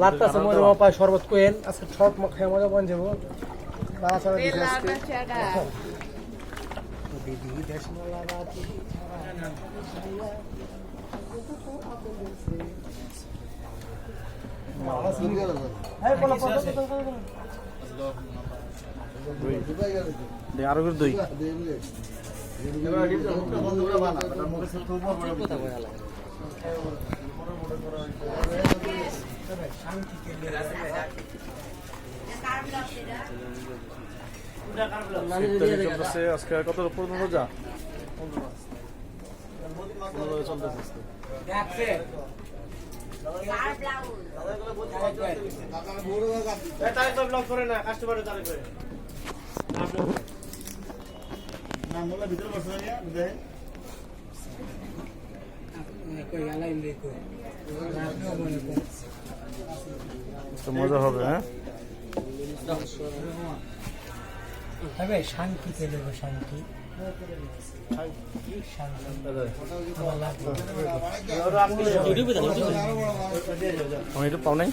লাটটা মজা পায় শরবত কোয়েন আজকে শর্ট খেয়ে মজা পান যাবো আরো দুই আজকে কত পর্যন্ত যা চলতেছে মজা হবে। হ্যাঁ শান্তি পেলে শান্তি পাও নাই।